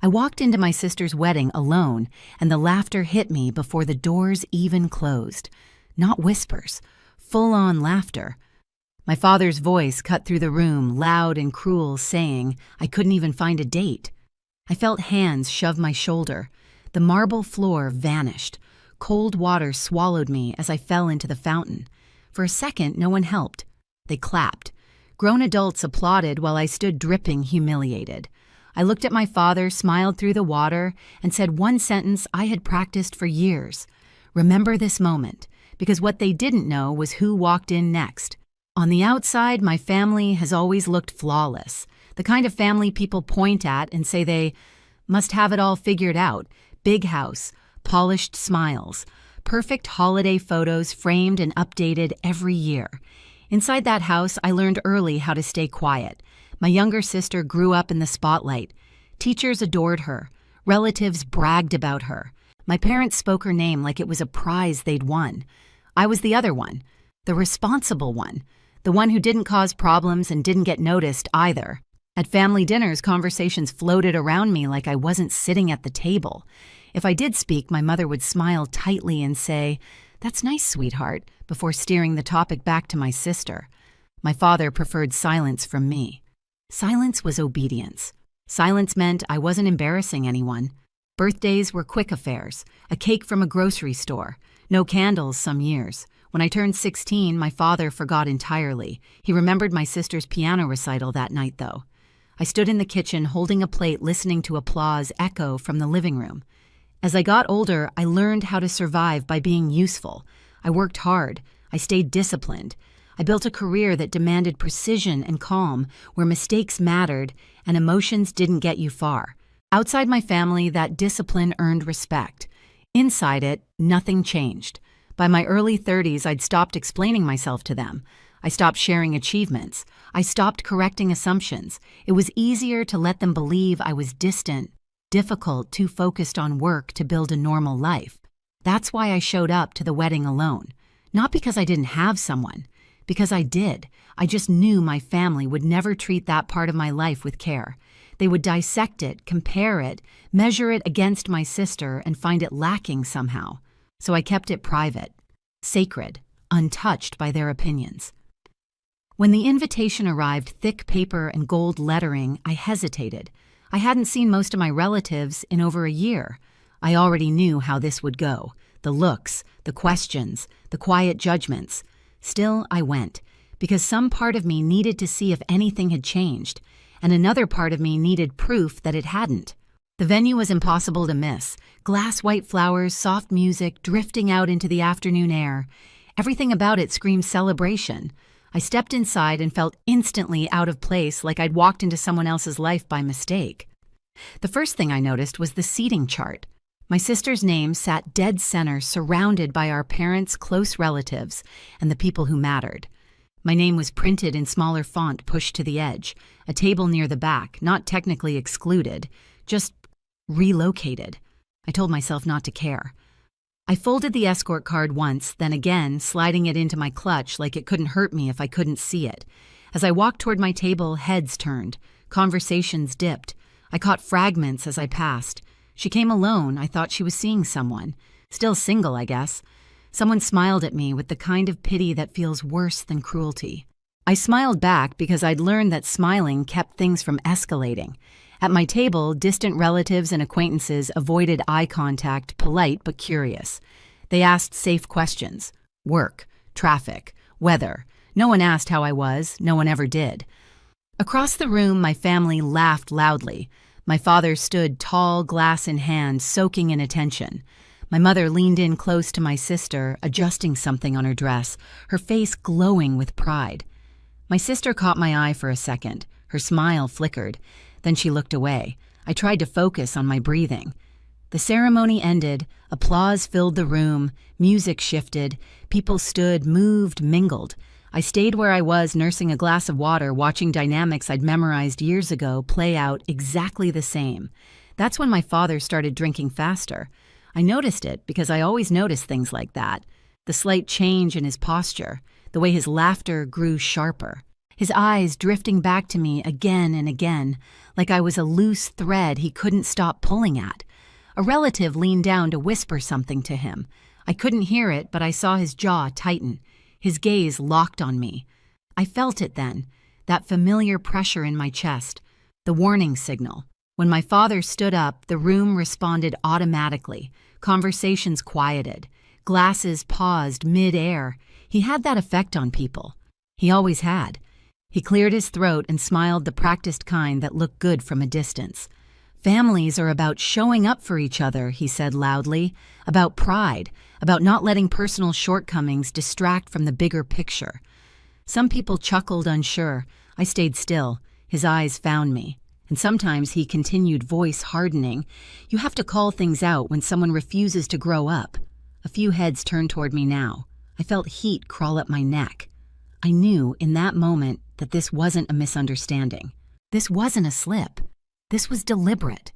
I walked into my sister's wedding alone, and the laughter hit me before the doors even closed. Not whispers, full-on laughter. My father's voice cut through the room, loud and cruel, saying I couldn't even find a date. I felt hands shove my shoulder. The marble floor vanished. Cold water swallowed me as I fell into the fountain. For a second, no one helped. They clapped. Grown adults applauded while I stood dripping, humiliated. I looked at my father, smiled through the water, and said one sentence I had practiced for years. Remember this moment, because what they didn't know was who walked in next. On the outside, my family has always looked flawless. The kind of family people point at and say they must have it all figured out. Big house, polished smiles, perfect holiday photos framed and updated every year. Inside that house, I learned early how to stay quiet. My younger sister grew up in the spotlight. Teachers adored her. Relatives bragged about her. My parents spoke her name like it was a prize they'd won. I was the other one, the responsible one, the one who didn't cause problems and didn't get noticed either. At family dinners, conversations floated around me like I wasn't sitting at the table. If I did speak, my mother would smile tightly and say, "That's nice, sweetheart," before steering the topic back to my sister. My father preferred silence from me. Silence was obedience. Silence meant I wasn't embarrassing anyone. Birthdays were quick affairs, a cake from a grocery store, no candles some years. When I turned 16, my father forgot entirely. He remembered my sister's piano recital that night, though. I stood in the kitchen holding a plate, listening to applause echo from the living room. As I got older, I learned how to survive by being useful. I worked hard. I stayed disciplined. I built a career that demanded precision and calm, where mistakes mattered and emotions didn't get you far. Outside my family, that discipline earned respect. Inside it, nothing changed. By my early 30s, I'd stopped explaining myself to them. I stopped sharing achievements. I stopped correcting assumptions. It was easier to let them believe I was distant, difficult, too focused on work to build a normal life. That's why I showed up to the wedding alone. Not because I didn't have someone. Because I did. I just knew my family would never treat that part of my life with care. They would dissect it, compare it, measure it against my sister, and find it lacking somehow. So I kept it private, sacred, untouched by their opinions. When the invitation arrived, thick paper and gold lettering, I hesitated. I hadn't seen most of my relatives in over a year. I already knew how this would go. The looks, the questions, the quiet judgments. Still, I went, because some part of me needed to see if anything had changed, and another part of me needed proof that it hadn't. The venue was impossible to miss. Glass white flowers, soft music, drifting out into the afternoon air. Everything about it screamed celebration. I stepped inside and felt instantly out of place, like I'd walked into someone else's life by mistake. The first thing I noticed was the seating chart. My sister's name sat dead center, surrounded by our parents' close relatives and the people who mattered. My name was printed in smaller font pushed to the edge, a table near the back, not technically excluded, just relocated. I told myself not to care. I folded the escort card once, then again, sliding it into my clutch like it couldn't hurt me if I couldn't see it. As I walked toward my table, heads turned. Conversations dipped. I caught fragments as I passed. She came alone. I thought she was seeing someone. Still single, I guess. Someone smiled at me with the kind of pity that feels worse than cruelty. I smiled back because I'd learned that smiling kept things from escalating. At my table, distant relatives and acquaintances avoided eye contact, polite but curious. They asked safe questions. Work, traffic, weather. No one asked how I was. No one ever did. Across the room, my family laughed loudly. My father stood tall, glass in hand, soaking in attention. My mother leaned in close to my sister, adjusting something on her dress, her face glowing with pride. My sister caught my eye for a second. Her smile flickered. Then she looked away. I tried to focus on my breathing. The ceremony ended. Applause filled the room. Music shifted. People stood, moved, mingled. I stayed where I was, nursing a glass of water, watching dynamics I'd memorized years ago play out exactly the same. That's when my father started drinking faster. I noticed it because I always notice things like that. The slight change in his posture, the way his laughter grew sharper. his eyes drifting back to me again and again, like I was a loose thread he couldn't stop pulling at. A relative leaned down to whisper something to him. I couldn't hear it, but I saw his jaw tighten. His gaze locked on me. I felt it then, that familiar pressure in my chest, the warning signal. When my father stood up, the room responded automatically. Conversations quieted. Glasses paused mid-air. He had that effect on people. He always had. He cleared his throat and smiled the practiced kind that looked good from a distance. Families are about showing up for each other, he said loudly, about pride, about not letting personal shortcomings distract from the bigger picture. Some people chuckled unsure. I stayed still. His eyes found me. And sometimes he continued, voice hardening. You have to call things out when someone refuses to grow up. A few heads turned toward me now. I felt heat crawl up my neck. I knew in that moment that this wasn't a misunderstanding. This wasn't a slip. This was deliberate.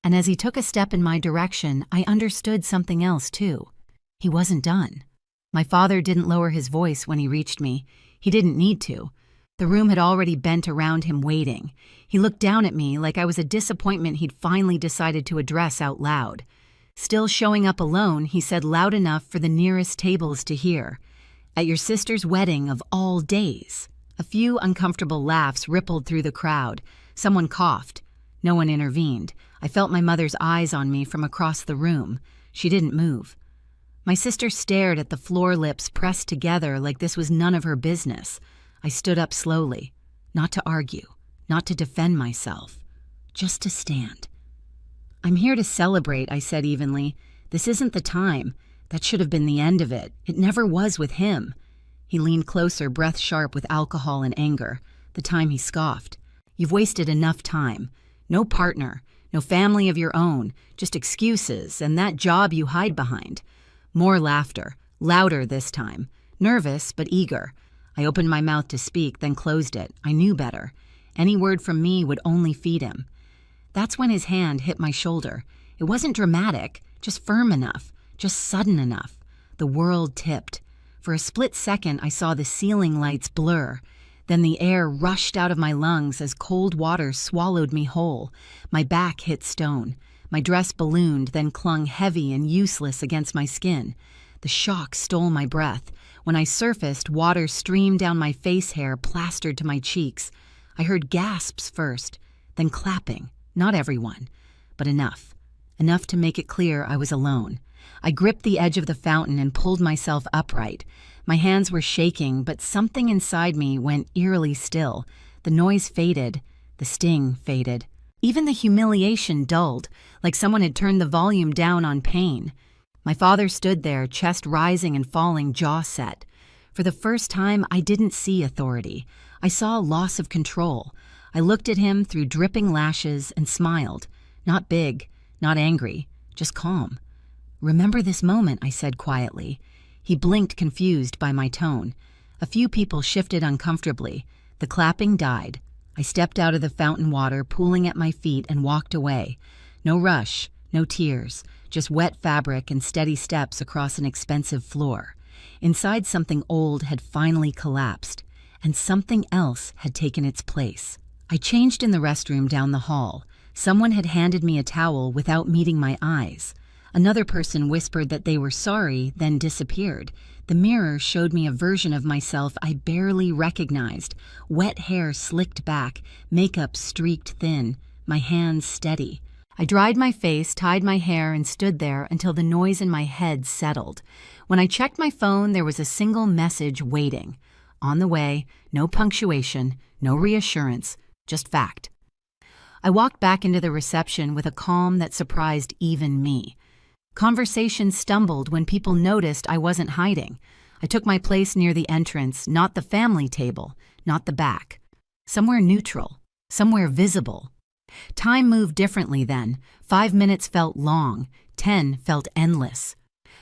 And as he took a step in my direction, I understood something else too. He wasn't done. My father didn't lower his voice when he reached me. He didn't need to. The room had already bent around him waiting. He looked down at me like I was a disappointment he'd finally decided to address out loud. Still showing up alone, he said loud enough for the nearest tables to hear. At your sister's wedding of all days. A few uncomfortable laughs rippled through the crowd. Someone coughed. No one intervened. I felt my mother's eyes on me from across the room. She didn't move. My sister stared at the floor lips pressed together like this was none of her business. I stood up slowly, not to argue, not to defend myself, just to stand. I'm here to celebrate, I said evenly. This isn't the time. That should have been the end of it. It never was with him. He leaned closer, breath sharp with alcohol and anger. The time he scoffed. You've wasted enough time. No partner, no family of your own, just excuses and that job you hide behind. More laughter, louder this time. Nervous, but eager. I opened my mouth to speak, then closed it. I knew better. Any word from me would only feed him. That's when his hand hit my shoulder. It wasn't dramatic, just firm enough, just sudden enough. The world tipped. For a split second, I saw the ceiling lights blur. Then the air rushed out of my lungs as cold water swallowed me whole. My back hit stone. My dress ballooned, then clung heavy and useless against my skin. The shock stole my breath. When I surfaced, water streamed down my face hair, plastered to my cheeks. I heard gasps first, then clapping. Not everyone, but enough. Enough to make it clear I was alone. I gripped the edge of the fountain and pulled myself upright. My hands were shaking, but something inside me went eerily still. The noise faded. The sting faded. Even the humiliation dulled, like someone had turned the volume down on pain. My father stood there, chest rising and falling, jaw set. For the first time, I didn't see authority. I saw loss of control. I looked at him through dripping lashes and smiled. Not big, not angry, just calm. Remember this moment, I said quietly. He blinked, confused by my tone. A few people shifted uncomfortably. The clapping died. I stepped out of the fountain water, pooling at my feet, and walked away. No rush, no tears, just wet fabric and steady steps across an expensive floor. Inside, something old had finally collapsed, and something else had taken its place. I changed in the restroom down the hall. Someone had handed me a towel without meeting my eyes. Another person whispered that they were sorry, then disappeared. The mirror showed me a version of myself I barely recognized. Wet hair slicked back, makeup streaked thin, my hands steady. I dried my face, tied my hair, and stood there until the noise in my head settled. When I checked my phone, there was a single message waiting. On the way, no punctuation, no reassurance, just fact. I walked back into the reception with a calm that surprised even me. Conversation stumbled when people noticed I wasn't hiding. I took my place near the entrance, not the family table, not the back. Somewhere neutral, somewhere visible. Time moved differently then. 5 minutes felt long, 10 felt endless.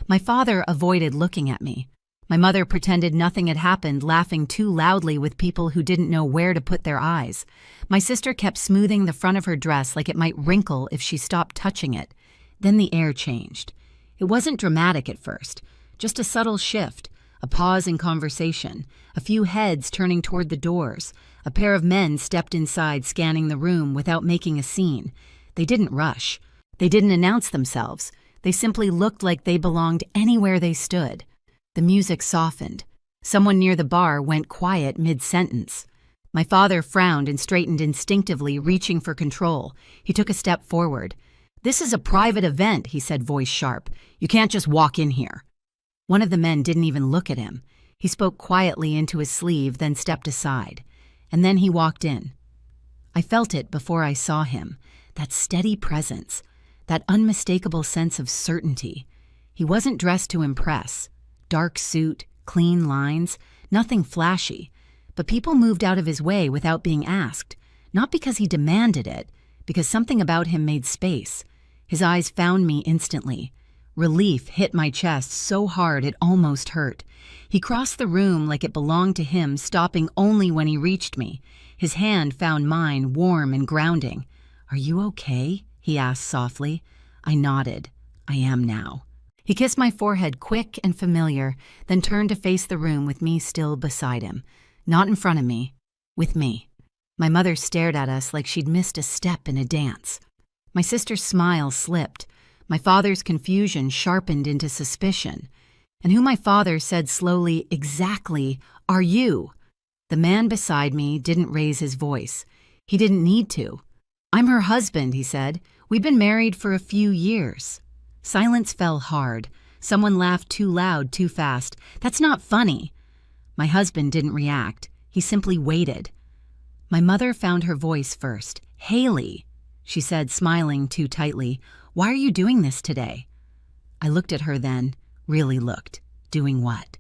My father avoided looking at me. My mother pretended nothing had happened, laughing too loudly with people who didn't know where to put their eyes. My sister kept smoothing the front of her dress like it might wrinkle if she stopped touching it. Then the air changed. It wasn't dramatic at first, just a subtle shift, A pause in conversation, a few heads turning toward the doors. A pair of men stepped inside, scanning the room without making a scene. They didn't rush. They didn't announce themselves. They simply looked like they belonged anywhere they stood. The music softened. Someone near the bar went quiet mid-sentence. My father frowned and straightened instinctively, reaching for control. He took a step forward. "This is a private event," he said, voice sharp. "You can't just walk in here." One of the men didn't even look at him. He spoke quietly into his sleeve, then stepped aside. And then he walked in. I felt it before I saw him, that steady presence, that unmistakable sense of certainty. He wasn't dressed to impress. Dark suit, clean lines, nothing flashy. But people moved out of his way without being asked, not because he demanded it, because something about him made space. His eyes found me instantly. Relief hit my chest so hard it almost hurt. He crossed the room like it belonged to him, stopping only when he reached me. His hand found mine, warm and grounding. "Are you okay?" he asked softly. I nodded. "I am now." He kissed my forehead, quick and familiar, then turned to face the room with me still beside him. Not in front of me, with me. My mother stared at us like she'd missed a step in a dance. My sister's smile slipped. My father's confusion sharpened into suspicion. And who my father said slowly, "Exactly, are you?" The man beside me didn't raise his voice. He didn't need to. "I'm her husband," he said. "We've been married for a few years." Silence fell hard. Someone laughed too loud, too fast. "That's not funny." My husband didn't react. He simply waited. My mother found her voice first. "Haley," she said, smiling too tightly. "Why are you doing this today?" I looked at her then, really looked. Doing what?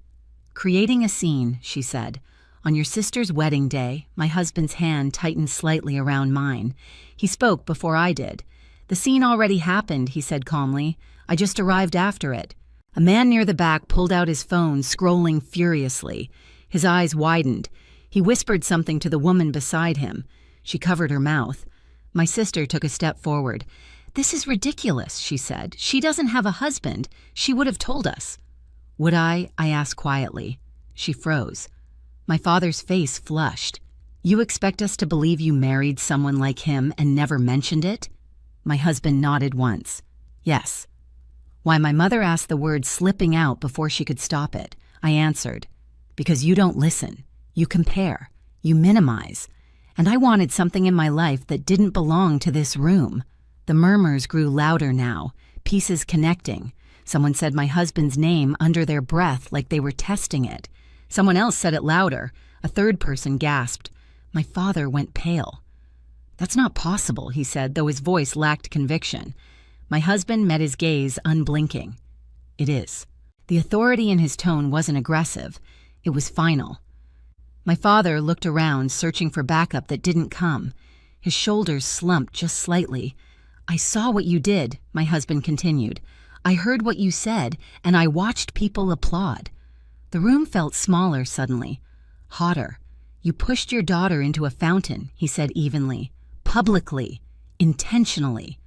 "Creating a scene," she said. "On your sister's wedding day." My husband's hand tightened slightly around mine. He spoke before I did. "The scene already happened," he said calmly. "I just arrived after it." A man near the back pulled out his phone, scrolling furiously. His eyes widened. He whispered something to the woman beside him. She covered her mouth. My sister took a step forward. "This is ridiculous," she said. "She doesn't have a husband. She would have told us." "Would I?" I asked quietly. She froze. My father's face flushed. "You expect us to believe you married someone like him and never mentioned it?" My husband nodded once. "Yes." Why, my mother asked the word slipping out before she could stop it. I answered, "Because you don't listen. You compare. You minimize. And I wanted something in my life that didn't belong to this room." The murmurs grew louder now, pieces connecting. Someone said my husband's name under their breath like they were testing it. Someone else said it louder. A third person gasped. My father went pale. "That's not possible," he said, though his voice lacked conviction. My husband met his gaze, unblinking. "It is." The authority in his tone wasn't aggressive. It was final. My father looked around, searching for backup that didn't come. His shoulders slumped just slightly. "I saw what you did," my husband continued. "I heard what you said, and I watched people applaud." The room felt smaller suddenly, hotter. "You pushed your daughter into a fountain," he said evenly. "Publicly. Intentionally."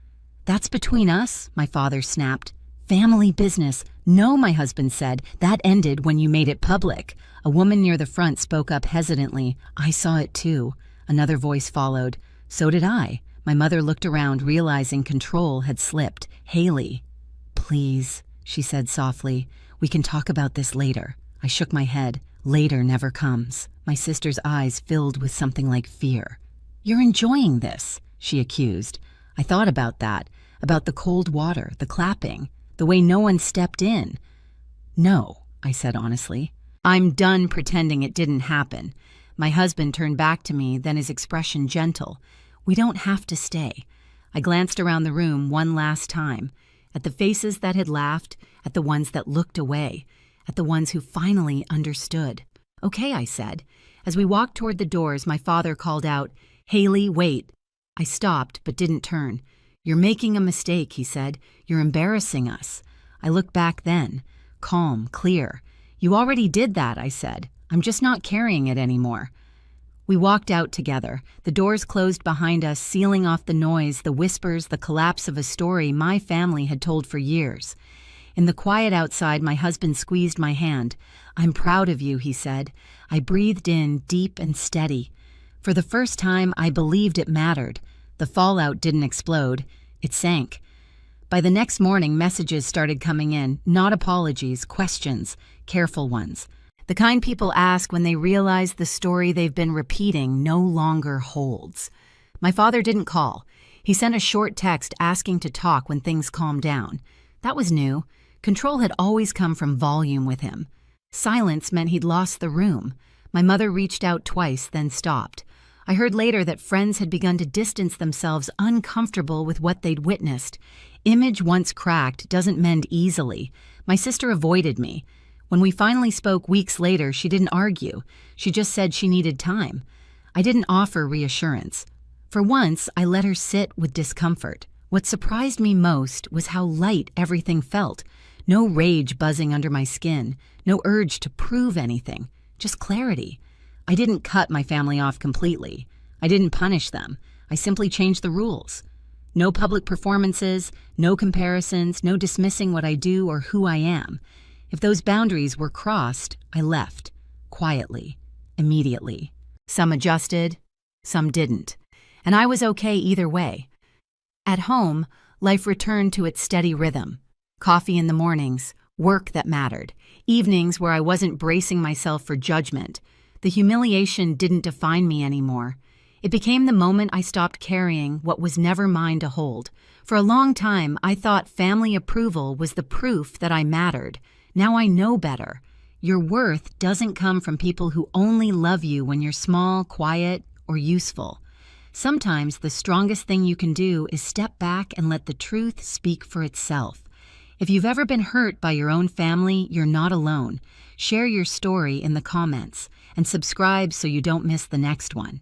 "That's between us," my father snapped. "Family business." "No," my husband said. "That ended when you made it public." A woman near the front spoke up hesitantly. "I saw it too." Another voice followed. "So did I." My mother looked around, realizing control had slipped. "Haley." "Please," she said softly. "We can talk about this later." I shook my head. Later never comes. My sister's eyes filled with something like fear. "You're enjoying this," she accused. I thought about that, about the cold water, the clapping, the way no one stepped in. "No," I said honestly. "I'm done pretending it didn't happen." My husband turned back to me, then his expression gentle. "We don't have to stay." I glanced around the room one last time, at the faces that had laughed, at the ones that looked away, at the ones who finally understood. "Okay," I said. As we walked toward the doors, my father called out, "Haley, wait." I stopped, but didn't turn. "You're making a mistake," he said. "You're embarrassing us." I looked back then, calm, clear. "You already did that," I said. "I'm just not carrying it anymore." We walked out together. The doors closed behind us, sealing off the noise, the whispers, the collapse of a story my family had told for years. In the quiet outside, my husband squeezed my hand. "I'm proud of you," he said. I breathed in, deep and steady. For the first time, I believed it mattered. The fallout didn't explode. It sank. By the next morning, messages started coming in, not apologies, questions, careful ones. The kind people ask when they realize the story they've been repeating no longer holds. My father didn't call. He sent a short text asking to talk when things calmed down. That was new. Control had always come from volume with him. Silence meant he'd lost the room. My mother reached out twice, then stopped. I heard later that friends had begun to distance themselves, uncomfortable with what they'd witnessed. Image once cracked doesn't mend easily. My sister avoided me. When we finally spoke weeks later, she didn't argue. She just said she needed time. I didn't offer reassurance. For once, I let her sit with discomfort. What surprised me most was how light everything felt. No rage buzzing under my skin, no urge to prove anything, just clarity. I didn't cut my family off completely. I didn't punish them. I simply changed the rules. No public performances, no comparisons, no dismissing what I do or who I am. If those boundaries were crossed, I left, quietly, immediately. Some adjusted, some didn't. And I was okay either way. At home, life returned to its steady rhythm. Coffee in the mornings, work that mattered, evenings where I wasn't bracing myself for judgment. The humiliation didn't define me anymore. It became the moment I stopped carrying what was never mine to hold. For a long time, I thought family approval was the proof that I mattered. Now I know better. Your worth doesn't come from people who only love you when you're small, quiet, or useful. Sometimes the strongest thing you can do is step back and let the truth speak for itself. If you've ever been hurt by your own family, you're not alone. Share your story in the comments and subscribe so you don't miss the next one.